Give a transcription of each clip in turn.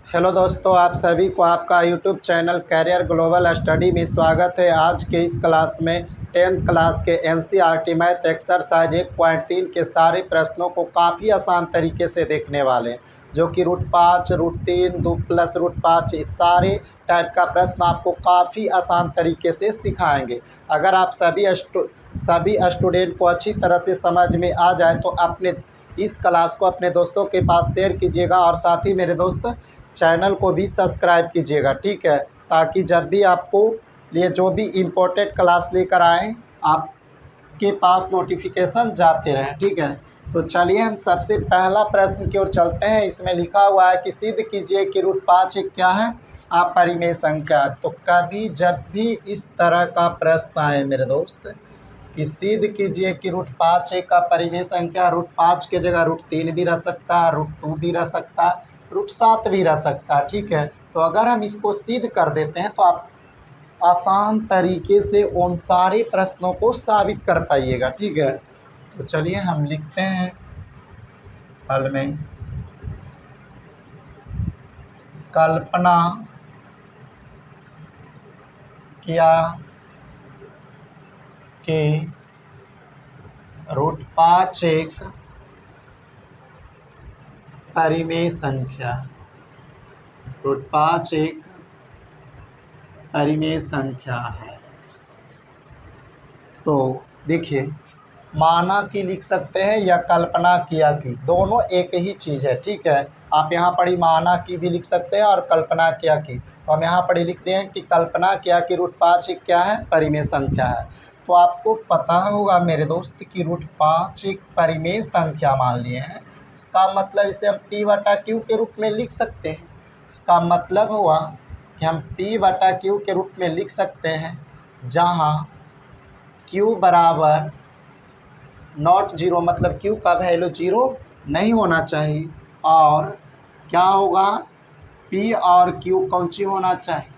Hello दोस्तों, आप सभी को आपका YouTube channel career global study में स्वागत है। आज के इस क्लास में 10th क्लास के एनसीईआरटी मैथ एक्सरसाइज 1.3 के सारे प्रश्नों को काफ़ी आसान तरीके से देखने वाले हैं, जो कि रूट 5, रूट 3, 2+√5 इस सारे टाइप का प्रश्न आपको काफ़ी आसान तरीके से सिखाएंगे। अगर आप सभी स्टूडेंट को अच्छी तरह से समझ में आ जाए तो अपने इस क्लास को अपने दोस्तों के पास शेयर कीजिएगा और साथ ही मेरे दोस्त चैनल को भी सब्सक्राइब कीजिएगा, ठीक है, ताकि जब भी आपको लिए जो भी इम्पोर्टेंट क्लास लेकर आएँ आपके पास नोटिफिकेशन जाते रहें, ठीक है। तो चलिए हम सबसे पहला प्रश्न की ओर चलते हैं। इसमें लिखा हुआ है कि सिद्ध कीजिए कि रूट 5 एक क्या है, अपरिमेय संख्या। तो कभी जब भी इस तरह का प्रश्न आए मेरे दोस्त कि सिद्ध कीजिए कि रूट 5 एक अपरिमेय संख्या, रूट 5 के जगह रूट 3 भी रह सकता है, रूट 2 भी रह सकता है, रूट 7 भी रह सकता है, ठीक है। तो अगर हम इसको सिद्ध कर देते हैं तो आप आसान तरीके से उन सारे प्रश्नों को साबित कर पाइएगा, ठीक है। तो चलिए हम लिखते हैं हल में कल्पना किया कि रूट 5 एक परिमेय संख्या, रूट 5 एक परिमेय संख्या है। तो देखिए, माना कि लिख सकते हैं या कल्पना किया कि, दोनों एक ही चीज़ है, ठीक है। आप यहाँ पर ही माना कि भी लिख सकते हैं और कल्पना किया कि। तो हम यहाँ पर ही लिखते हैं कि कल्पना किया कि रूट 5 एक क्या है, परिमेय संख्या है। तो आपको पता होगा मेरे दोस्त कि रूट 5 एक परिमेय संख्या मान लिए हैं। इसका मतलब इसे हम P/Q के रूप में लिख सकते हैं। इसका मतलब हुआ कि हम P/Q के रूप में लिख सकते हैं, जहाँ Q बराबर नॉट जीरो, मतलब Q का वैल्यू जीरो नहीं होना चाहिए। और क्या होगा, P और Q कौन सी होना चाहिए,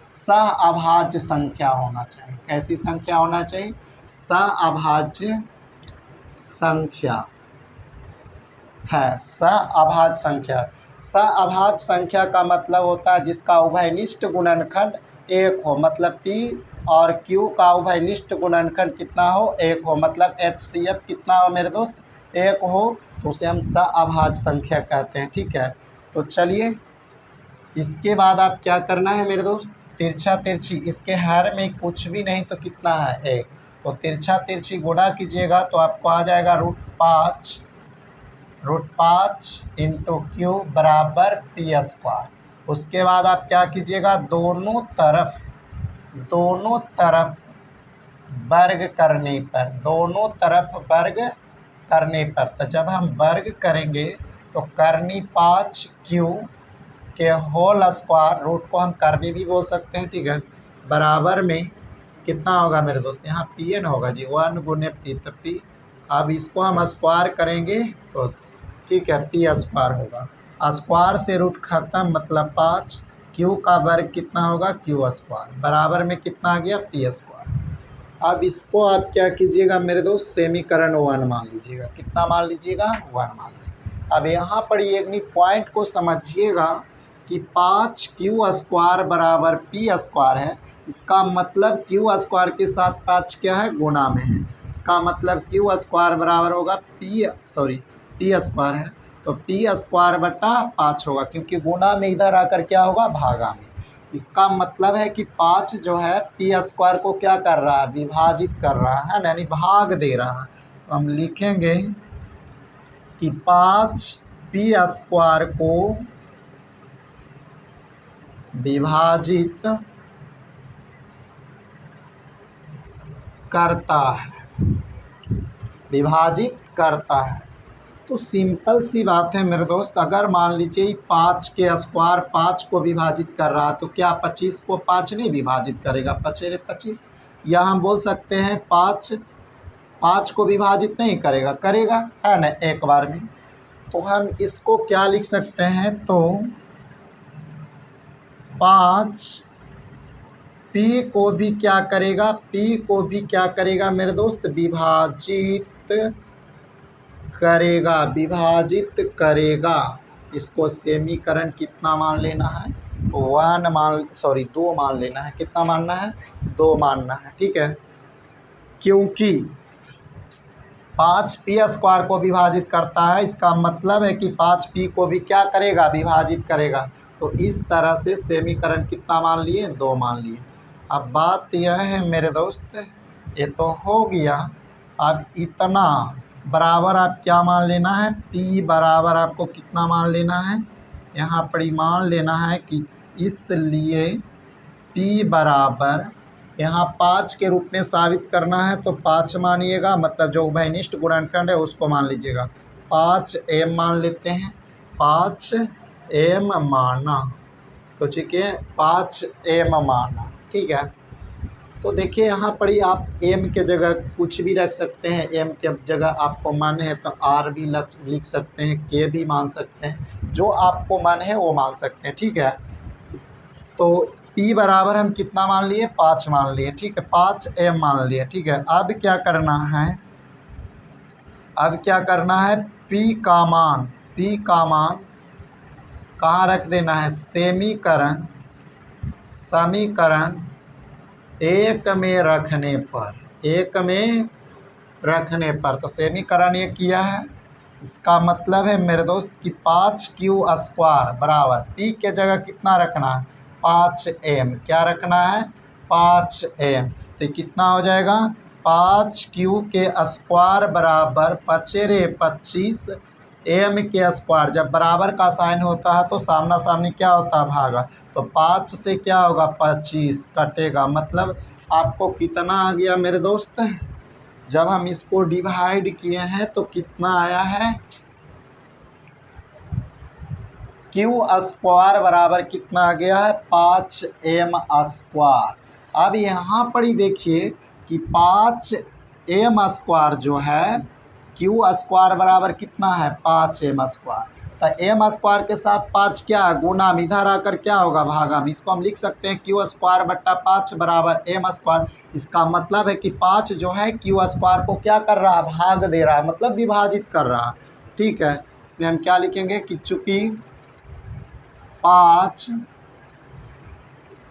सहअभाज्य संख्या होना चाहिए। कैसी संख्या होना चाहिए, सहअभाज्य संख्या है, सहअभाज्य संख्या। सहअभाज्य संख्या का मतलब होता है जिसका उभयनिष्ठ गुणनखंड एक हो, मतलब P और Q का उभयनिष्ठ गुणनखंड कितना हो, एक हो, मतलब HCF कितना हो मेरे दोस्त, एक हो, तो उसे हम सहअभाज्य संख्या कहते हैं, ठीक है। तो चलिए इसके बाद आप क्या करना है मेरे दोस्त, तिरछा तिरछी, इसके हर में कुछ भी नहीं तो कितना है, एक। तो तिरछा तिरछी गुणा कीजिएगा तो आपको आ जाएगा रूट 5 इंटू Q बराबर P²। उसके बाद आप क्या कीजिएगा, दोनों तरफ वर्ग करने पर, दोनों तरफ वर्ग करने पर, तो जब हम वर्ग करेंगे तो करनी 5Q के होल स्क्वायर, रूट को हम करनी भी बोल सकते हैं, ठीक है, बराबर में कितना होगा मेरे दोस्त, यहाँ Pn होगा जी, 1 गुने P, तो P। अब इसको हम स्क्वायर करेंगे तो ठीक है, P² होगा। स्क्वायर से रूट खत्म, मतलब 5, Q का वर्ग कितना होगा, Q² बराबर में कितना आ गया, P²। अब इसको आप क्या कीजिएगा मेरे दोस्त, समीकरण 1 मान लीजिएगा। कितना मान लीजिएगा, 1 मान लीजिएगा। अब यहाँ पर एक पॉइंट को समझिएगा कि 5Q² बराबर P² है। इसका मतलब Q² के साथ 5 क्या है, गुणा में है। इसका मतलब Q² बराबर होगा P² है, तो P²/5 होगा, क्योंकि गुणा में इधर आकर क्या होगा, भागा में। इसका मतलब है कि 5 जो है P² को क्या कर रहा है, विभाजित कर रहा है, यानी भाग दे रहा है। तो हम लिखेंगे कि 5 P² को विभाजित करता है, विभाजित करता है। तो सिंपल सी बात है मेरे दोस्त, अगर मान लीजिए 5 के स्क्वायर 5 को विभाजित कर रहा है तो क्या 25 को 5 नहीं विभाजित करेगा, 5×25, या हम बोल सकते हैं 5 को विभाजित नहीं करेगा, करेगा, है ना, एक बार में। तो हम इसको क्या लिख सकते हैं, तो 5 P को भी क्या करेगा, P को भी क्या करेगा मेरे दोस्त, विभाजित करेगा, विभाजित करेगा। इसको समीकरण कितना मान लेना है, 2 मान लेना है। कितना मानना है, 2 मानना है, ठीक है। क्योंकि 5p² को विभाजित करता है, इसका मतलब है कि 5p को भी क्या करेगा, विभाजित करेगा। तो इस तरह से समीकरण कितना मान लिए, 2 मान लिए। अब बात यह है मेरे दोस्त, ये तो हो गया। अब इतना बराबर आप क्या मान लेना है, p बराबर आपको कितना मान लेना है, यहाँ पर ही मान लेना है कि इसलिए p बराबर यहाँ 5 के रूप में साबित करना है तो 5 मानिएगा, मतलब जो उभयनिष्ठ गुणनखंड है उसको मान लीजिएगा। 5m मान लेते हैं, 5m माना, तो ठीक है 5m माना, ठीक है। तो देखिए यहाँ पर ही आप m के जगह कुछ भी रख सकते हैं, m के जगह आपको मन है तो r भी लिख सकते हैं, k भी मान सकते हैं, जो आपको मन है वो मान सकते हैं, ठीक है। तो p बराबर हम कितना मान लिए, 5 मान लिए, ठीक है, 5m मान लिए, ठीक है। अब क्या करना है, अब क्या करना है, p का मान कहाँ रख देना है, समीकरण 1 में रखने पर, तो समीकरण ये किया है। इसका मतलब है मेरे दोस्त कि 5q² बराबर p के जगह कितना रखना है, 5m, क्या रखना है, 5m। तो कितना हो जाएगा, 5q² बराबर 5×25 m के स्क्वायर। जब बराबर का साइन होता है तो सामना सामनी क्या होता है, भागा, तो 5 से क्या होगा, 25 कटेगा, मतलब आपको कितना आ गया मेरे दोस्त, जब हम इसको डिवाइड किए हैं तो कितना आया है, q² बराबर कितना आ गया है, 5m²। अब यहाँ पर ही देखिए कि 5m² जो है, q² बराबर कितना है, 5m²। तो m² के साथ 5 क्या है, गुना में, इधर आकर क्या होगा, भागा में। इसको हम लिख सकते हैं q² बट्टा 5 बराबर m²। इसका मतलब है कि 5 जो है q² को क्या कर रहा है, भाग दे रहा है, मतलब विभाजित कर रहा है, ठीक है। इसमें हम क्या लिखेंगे कि चूँकि 5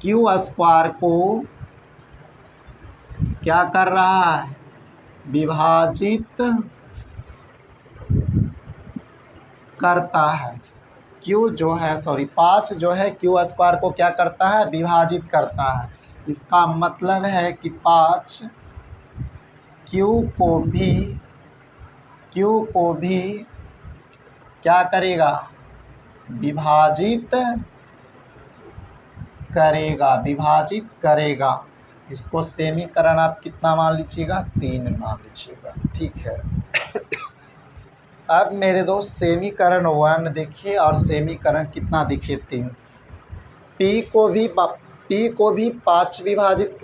q² को क्या कर रहा है, विभाजित करता है, पाँच जो है q² को क्या करता है, विभाजित करता है। इसका मतलब है कि 5 q को भी क्या करेगा, विभाजित करेगा। इसको समीकरण आप कितना मान लीजिएगा, 3 मान लीजिएगा, ठीक है। अब मेरे दोस्त समीकरण 1 देखिए और समीकरण कितना देखिए 3। p को भी 5 विभाजित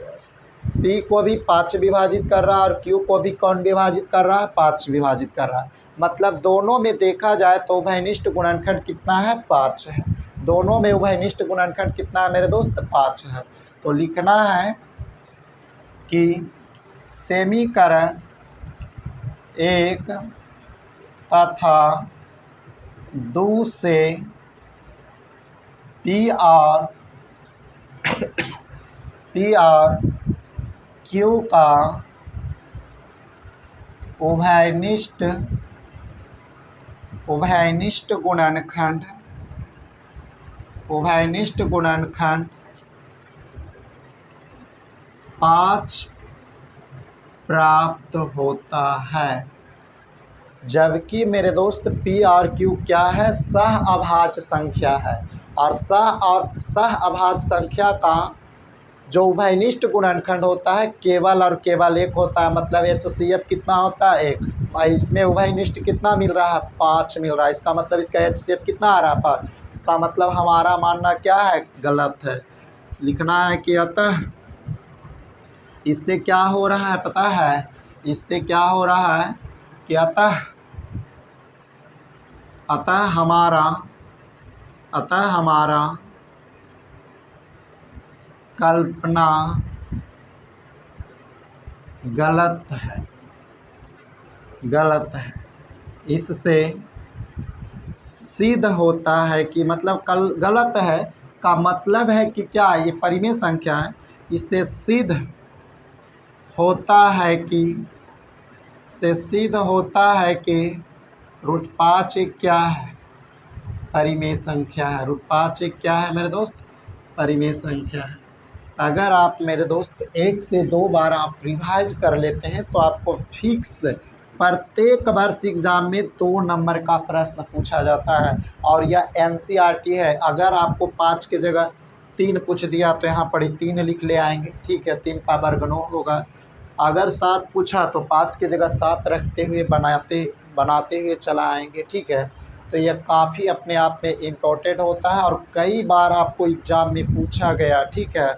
कर रहा है और q को भी कौन विभाजित कर रहा है, 5 विभाजित कर रहा है। मतलब दोनों में देखा जाए तो उभयनिष्ठ गुणनखंड कितना है, 5 है। दोनों में उभयनिष्ठ गुणनखंड कितना है मेरे दोस्त, 5 है। तो लिखना है कि समीकरण 1 तथा 2 से p और q का उभयनिष्ठ गुणनखंड 5 प्राप्त होता है। जबकि मेरे दोस्त p और q क्या है, सह अभाज्य संख्या है, और सह अभाज्य संख्या का जो उभयनिष्ठ गुणनखंड होता है केवल और केवल 1 होता है। मतलब HCF कितना होता है, 1। भाई इसमें उभयनिष्ठ कितना मिल रहा है, 5 मिल रहा है। इसका मतलब इसका HCF कितना आ रहा है, 5। इसका मतलब हमारा मानना क्या है, गलत है। लिखना है कि अतः इससे क्या हो रहा है पता है, इससे क्या हो रहा है कि अतः हमारा कल्पना गलत है। इससे सिद्ध होता है कि मतलब कल गलत है, इसका मतलब है कि क्या, ये परिमेय संख्या है, इससे सिद्ध होता है कि, से सिद्ध होता है कि √5 एक क्या है, परिमेय संख्या है। √5 एक क्या है मेरे दोस्त, परिमेय संख्या है। अगर आप मेरे दोस्त 1 से 2 बार आप रिवाइज कर लेते हैं तो आपको फिक्स प्रत्येक वर्ष एग्जाम में 2 नंबर का प्रश्न पूछा जाता है। और यह एनसीईआरटी है। अगर आपको 5 की जगह 3 पूछ दिया तो यहाँ पर 3 लिख ले आएंगे, ठीक है, 3 का वर्ग 9 होगा। अगर 7 पूछा तो 5 की जगह 7 रखते हुए बनाते हुए चला आएंगे, ठीक है। तो यह काफ़ी अपने आप में इम्पोर्टेंट होता है और कई बार आपको एग्ज़ाम में पूछा गया, ठीक है।